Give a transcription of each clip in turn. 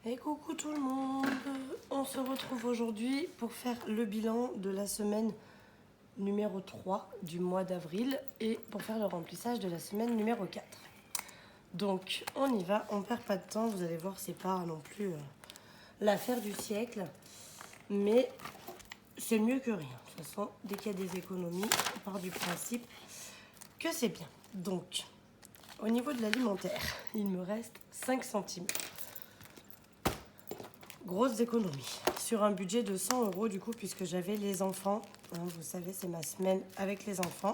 Et coucou tout le monde, on se retrouve aujourd'hui pour faire le bilan de la semaine numéro 3 du mois d'avril et pour faire le remplissage de la semaine numéro 4. Donc on y va, on perd pas de temps, vous allez voir c'est pas non plus l'affaire du siècle, mais c'est mieux que rien. De toute façon, dès qu'il y a des économies, on part du principe que c'est bien. Donc, au niveau de l'alimentaire, il me reste 5 centimes. Grosses économies sur un budget de 100 € du coup, puisque j'avais les enfants. Vous savez, c'est ma semaine avec les enfants.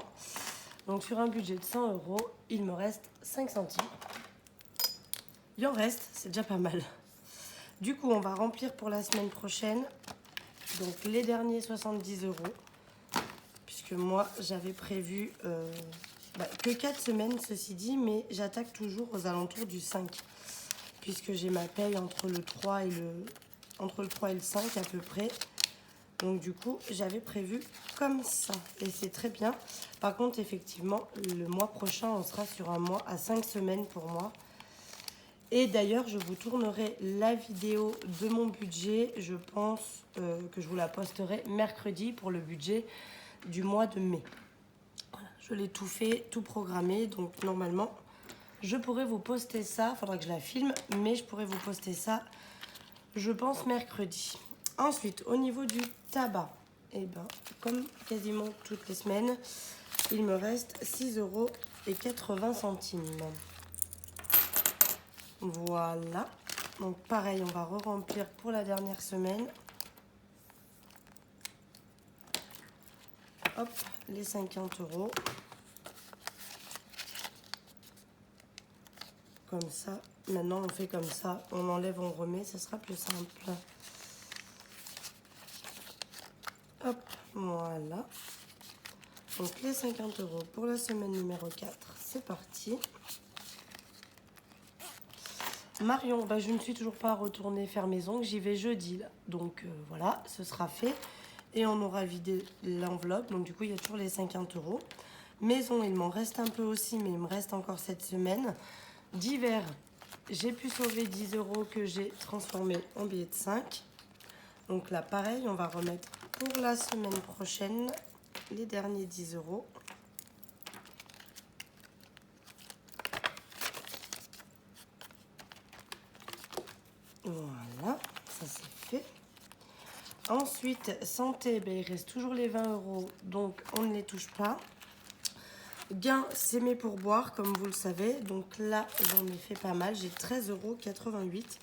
Donc sur un budget de 100 €, il me reste 5 centimes. Il en reste, c'est déjà pas mal. Du coup, on va remplir pour la semaine prochaine. Donc les derniers 70 €. Puisque moi, j'avais prévu que 4 semaines, ceci dit, mais j'attaque toujours aux alentours du 5. Puisque j'ai ma paye entre le 3 et le 5 à peu près. Donc du coup, j'avais prévu comme ça. Et c'est très bien. Par contre, effectivement, le mois prochain, on sera sur un mois à 5 semaines pour moi. Et d'ailleurs, je vous tournerai la vidéo de mon budget. Je pense que je vous la posterai mercredi pour le budget du mois de mai. Voilà, je l'ai tout fait, tout programmé. Donc normalement, je pourrais vous poster ça. Il faudra que je la filme, mais je pourrais vous poster ça, je pense, mercredi. Ensuite, au niveau du tabac, et comme quasiment toutes les semaines, il me reste 6,80 €. Voilà. Donc pareil, on va re-remplir pour la dernière semaine. Hop, les 50 €. Comme ça. Maintenant, on fait comme ça. On enlève, on remet. Ce sera plus simple. Hop, voilà. Donc les 50 € pour la semaine numéro 4. C'est parti. Marion, je ne suis toujours pas retournée faire mes ongles. J'y vais jeudi. Là. Donc voilà, ce sera fait. Et on aura vidé l'enveloppe. Donc du coup, il y a toujours les 50 €. Maison, il m'en reste un peu aussi, mais il me reste encore cette semaine. Divers, j'ai pu sauver 10 € que j'ai transformé en billets de 5. Donc là, pareil, on va remettre pour la semaine prochaine les derniers 10 €. Voilà, ça c'est fait. Ensuite, santé, il reste toujours les 20 €, donc on ne les touche pas. Gain, c'est mes pourboires, comme vous le savez. Donc là, j'en ai fait pas mal. J'ai 13,88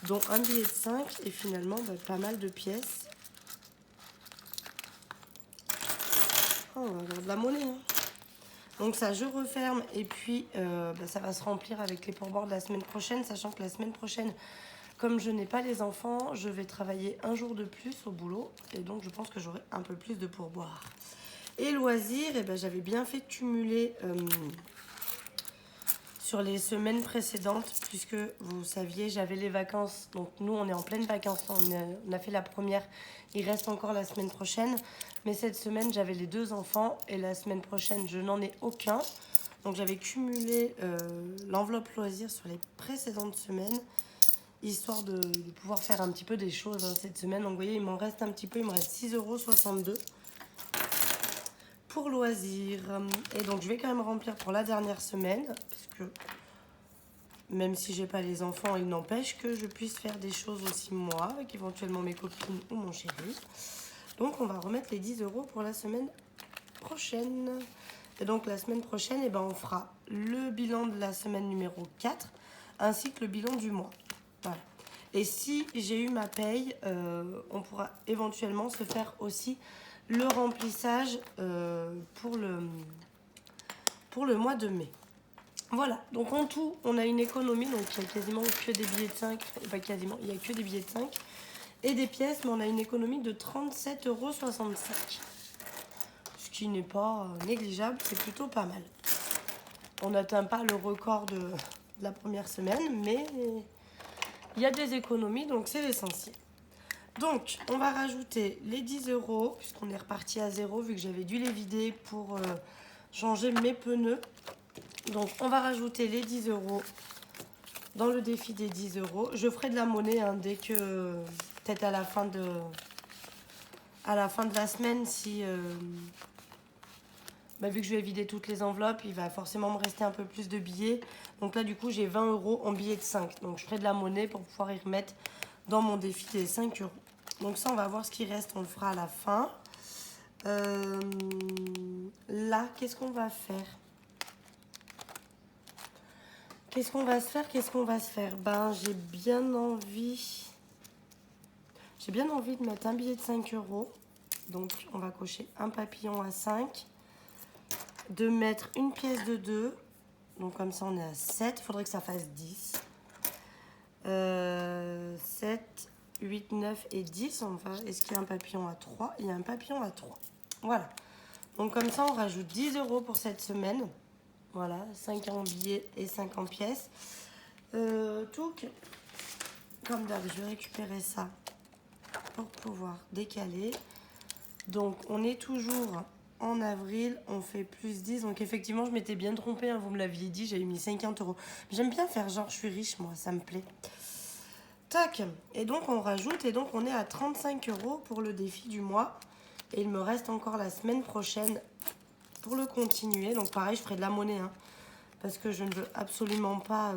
€, dont un billet de 5 et finalement pas mal de pièces. Oh, on va avoir de la monnaie. Hein. Donc ça, je referme et puis ça va se remplir avec les pourboires de la semaine prochaine, sachant que la semaine prochaine, comme je n'ai pas les enfants, je vais travailler un jour de plus au boulot et donc je pense que j'aurai un peu plus de pourboires. Et loisirs, j'avais bien fait cumuler sur les semaines précédentes, puisque vous saviez, j'avais les vacances. Donc nous, on est en pleine vacances. On a fait la première. Il reste encore la semaine prochaine. Mais cette semaine, j'avais les 2 enfants. Et la semaine prochaine, je n'en ai aucun. Donc j'avais cumulé l'enveloppe loisirs sur les précédentes semaines, histoire de pouvoir faire un petit peu des choses cette semaine. Donc vous voyez, il m'en reste un petit peu. Il me reste 6,62 € pour loisirs. Et donc je vais quand même remplir pour la dernière semaine, parce que même si j'ai pas les enfants, il n'empêche que je puisse faire des choses aussi moi, avec éventuellement mes copines ou mon chéri. Donc on va remettre les 10 € pour la semaine prochaine. Et donc la semaine prochaine, on fera le bilan de la semaine numéro 4, ainsi que le bilan du mois. Voilà. Et si j'ai eu ma paye, on pourra éventuellement se faire aussi le remplissage pour le mois de mai. Voilà, donc en tout, on a une économie, donc il y a quasiment que des billets de 5, pas quasiment, il y a que des billets de 5 et des pièces, mais on a une économie de 37,65 €. Ce qui n'est pas négligeable, c'est plutôt pas mal. On n'atteint pas le record de la première semaine, mais il y a des économies, donc c'est l'essentiel. Donc, on va rajouter les 10 €, puisqu'on est reparti à 0, vu que j'avais dû les vider pour changer mes pneus. Donc, on va rajouter les 10 € dans le défi des 10 euros. Je ferai de la monnaie hein, dès que, peut-être à la fin de la semaine, si vu que je vais vider toutes les enveloppes, il va forcément me rester un peu plus de billets. Donc là, du coup, j'ai 20 euros en billets de 5. Donc je ferai de la monnaie pour pouvoir y remettre dans mon défi des 5 euros. Donc ça, on va voir ce qui reste. On le fera à la fin. Là, qu'est-ce qu'on va faire? Qu'est-ce qu'on va se faire? J'ai bien envie... de mettre un billet de 5 euros. Donc, on va cocher un papillon à 5. De mettre une pièce de 2. Donc, comme ça, on est à 7. Il faudrait que ça fasse 10. 7, 8, 9 et 10. Est-ce qu'il y a un papillon à 3? Il y a un papillon à 3. Voilà. Donc, comme ça, on rajoute 10 euros pour cette semaine. Voilà, 5 en billets et 5 en pièces. Touc. Comme d'hab, je vais récupérer ça pour pouvoir décaler. Donc, on est toujours en avril. On fait plus 10. Donc, effectivement, je m'étais bien trompée. Hein, vous me l'aviez dit, j'avais mis 50 euros. J'aime bien faire genre, je suis riche, moi. Ça me plaît. Tac. Et donc, on rajoute. Et donc, on est à 35 euros pour le défi du mois. Et il me reste encore la semaine prochaine pour le continuer. Donc, pareil, je ferai de la monnaie. Hein, parce que je ne veux absolument pas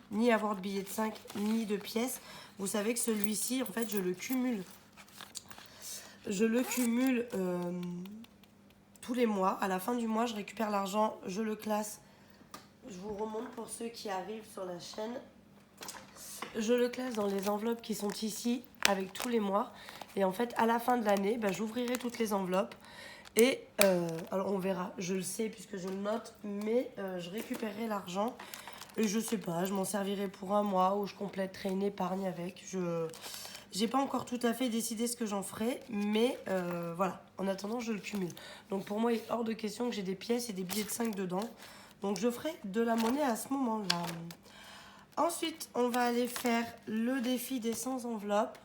ni avoir de billets de 5 ni de pièces. Vous savez que celui-ci, en fait, je le cumule. Je le cumule tous les mois. À la fin du mois, je récupère l'argent, je le classe. Je vous remonte pour ceux qui arrivent sur la chaîne. Je le classe dans les enveloppes qui sont ici avec tous les mois. Et en fait, à la fin de l'année, j'ouvrirai toutes les enveloppes. Et alors on verra, je le sais puisque je le note, mais je récupérerai l'argent et je sais pas, je m'en servirai pour un mois ou je compléterai une épargne avec. Je n'ai pas encore tout à fait décidé ce que j'en ferai, mais voilà, en attendant je le cumule. Donc pour moi il est hors de question que j'ai des pièces et des billets de 5 dedans. Donc je ferai de la monnaie à ce moment-là. Ensuite on va aller faire le défi des 100 enveloppes.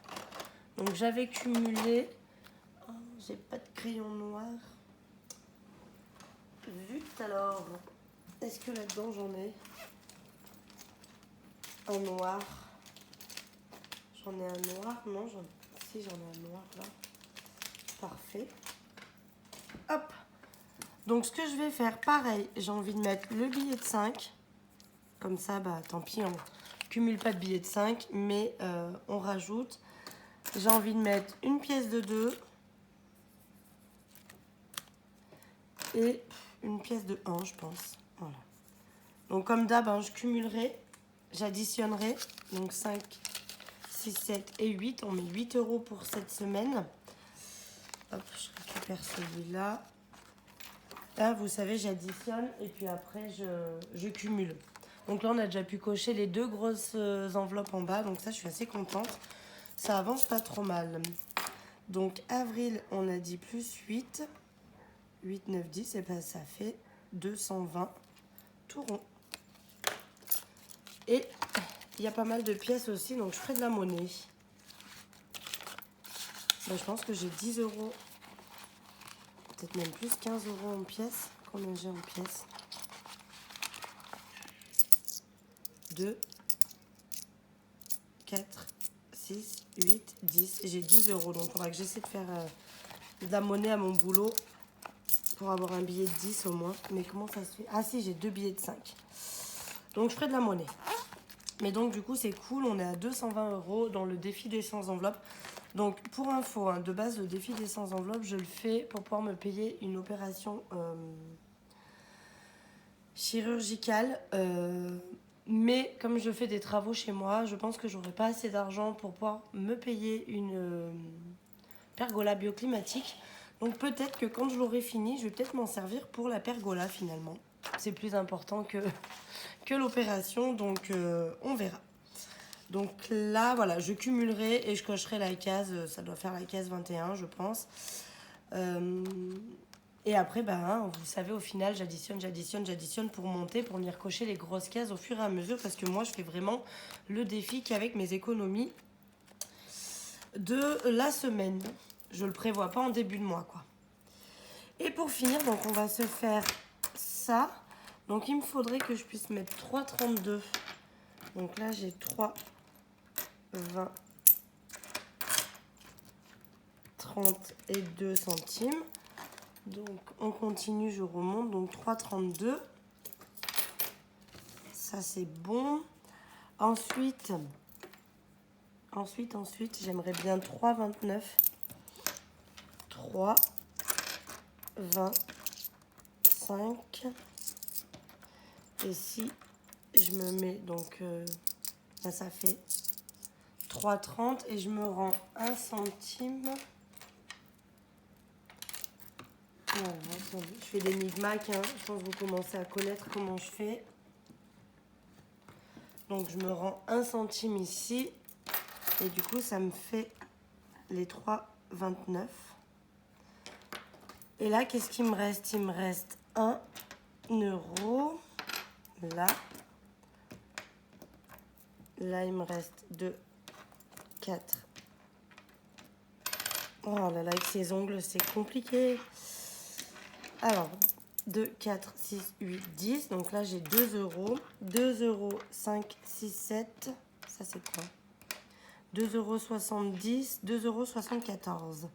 Donc j'avais cumulé... J'ai pas de crayon noir. Zut alors. Est-ce que là-dedans j'en ai un noir? J'en ai un noir. Non, si j'en ai un noir là. Parfait. Hop. Donc ce que je vais faire, pareil, j'ai envie de mettre le billet de 5. Comme ça, tant pis, on cumule pas de billets de 5, mais on rajoute. J'ai envie de mettre une pièce de 2. Et une pièce de 1, je pense. Voilà. Donc, comme d'hab, je cumulerai, j'additionnerai. Donc, 5, 6, 7 et 8. On met 8 euros pour cette semaine. Hop, je récupère celui-là. Là, vous savez, j'additionne et puis après, je cumule. Donc là, on a déjà pu cocher les 2 grosses enveloppes en bas. Donc ça, je suis assez contente. Ça avance pas trop mal. Donc, avril, on a dit plus 8. 8, 9, 10, et ça fait 220 tout rond. Et il y a pas mal de pièces aussi, donc je ferai de la monnaie. Je pense que j'ai 10 euros, peut-être même plus, 15 euros en pièces. Combien j'ai en pièces? 2, 4, 6, 8, 10. J'ai 10 euros, donc il faudra que j'essaie de faire de la monnaie à mon boulot. Pour avoir un billet de 10 au moins. Mais comment ça se fait? Ah si, j'ai 2 billets de 5. Donc je ferai de la monnaie. Mais donc du coup c'est cool, on est à 220 euros dans le défi des 100 enveloppes. Donc pour info, de base le défi des 100 enveloppes, je le fais pour pouvoir me payer une opération chirurgicale. Mais comme je fais des travaux chez moi, je pense que j'aurai pas assez d'argent pour pouvoir me payer une pergola bioclimatique. Donc peut-être que quand je l'aurai fini, je vais peut-être m'en servir pour la pergola finalement. C'est plus important que l'opération, donc on verra. Donc là, voilà, je cumulerai et je cocherai la case, ça doit faire la case 21, je pense. Et après, vous savez, au final, j'additionne pour monter, pour venir cocher les grosses cases au fur et à mesure, parce que moi, je fais vraiment le défi qu'avec mes économies de la semaine. Je le prévois pas en début de mois, quoi. Et pour finir, donc on va se faire ça. Donc il me faudrait que je puisse mettre 3,32 Donc là, j'ai 3, 20, 30 et 2 centimes. Donc, on continue, je remonte. Donc, 3,32. Ça, c'est bon. Ensuite, j'aimerais bien 3,29. 3, 25. Et si je me mets, donc, là, ça fait 3,30 et je me rends 1 centime. Voilà, attendez, je fais des micmacs, hein. Je pense que vous commencez à connaître comment je fais. Donc, je me rends 1 centime ici. Et du coup, ça me fait les 3,29. Et là, qu'est-ce qu'il me reste? Il me reste 1 euro. Là. Là, il me reste 2, 4. Oh là là, avec ces ongles, c'est compliqué. Alors, 2, 4, 6, 8, 10. Donc là, j'ai 2 euros. 2 euros, 5, 6, 7. Ça, c'est quoi? 2,70 €, 2,74 €.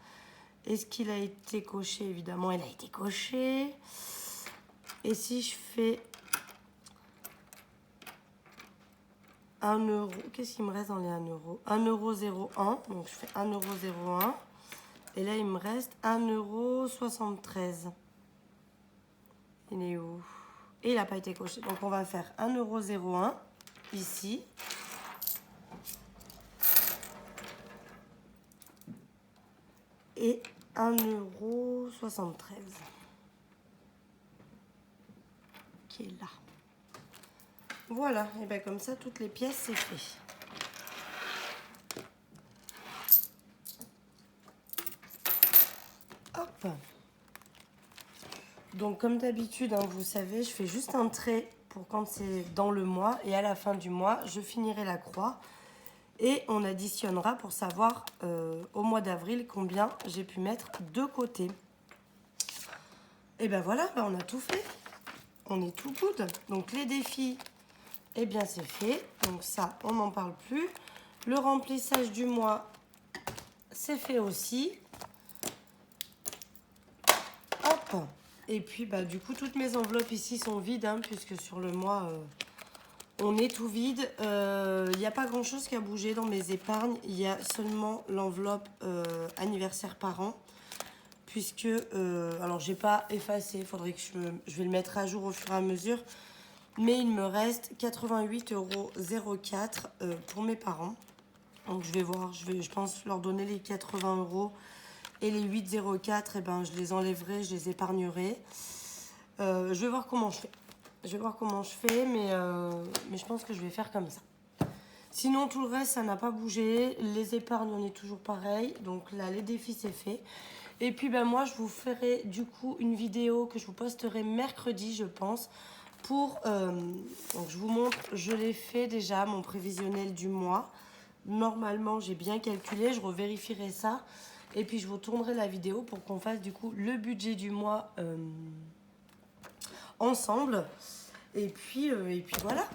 Est-ce qu'il a été coché? Évidemment, il a été coché. Et si je fais 1 euro, qu'est-ce qu'il me reste dans les 1 euro? 1,01 €. Donc, je fais 1,01 €. Et là, il me reste 1,73 €. Il est où? Et il n'a pas été coché. Donc, on va faire 1,01 € ici. Et 1,73 € qui est là. Voilà, et bien comme ça, toutes les pièces, c'est fait. Hop. Donc comme d'habitude, hein, vous savez, je fais juste un trait pour quand c'est dans le mois. Et à la fin du mois, je finirai la croix. Et on additionnera pour savoir au mois d'avril combien j'ai pu mettre de côté. Et ben voilà, ben on a tout fait. On est tout good. Donc les défis, eh bien c'est fait. Donc ça, on n'en parle plus. Le remplissage du mois, c'est fait aussi. Hop. Et puis bah du coup, toutes mes enveloppes ici sont vides, hein, puisque sur le mois, on est tout vide. Il n'y a pas grand chose qui a bougé dans mes épargnes. Il y a seulement l'enveloppe anniversaire par an. Puisque, alors j'ai pas effacé, il faudrait que je vais le mettre à jour au fur et à mesure. Mais il me reste 88,04 € pour mes parents. Donc je vais voir, je pense leur donner les 80 € et les 8,04 €, et ben je les enlèverai, je les épargnerai. Je vais voir comment je fais. Mais je pense que je vais faire comme ça. Sinon, tout le reste, ça n'a pas bougé. Les épargnes, on est toujours pareil. Donc là, les défis, c'est fait. Et puis, ben, moi, je vous ferai du coup une vidéo que je vous posterai mercredi, je pense. Donc, je vous montre, je l'ai fait déjà, mon prévisionnel du mois. Normalement, j'ai bien calculé. Je revérifierai ça. Et puis, je vous tournerai la vidéo pour qu'on fasse du coup le budget du mois ensemble. Et puis voilà,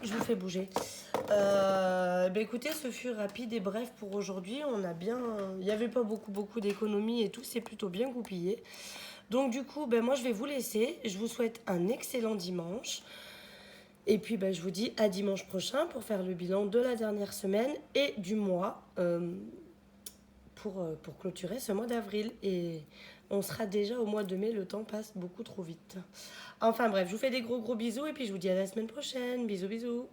je vous fais bouger. Écoutez, ce fut rapide et bref pour aujourd'hui. Il n'y avait pas beaucoup d'économies et tout, c'est plutôt bien goupillé. Donc du coup, moi je vais vous laisser. Je vous souhaite un excellent dimanche. Et puis je vous dis à dimanche prochain pour faire le bilan de la dernière semaine et du mois pour clôturer ce mois d'avril. Et on sera déjà au mois de mai, le temps passe beaucoup trop vite. Enfin bref, je vous fais des gros bisous et puis je vous dis à la semaine prochaine. Bisous.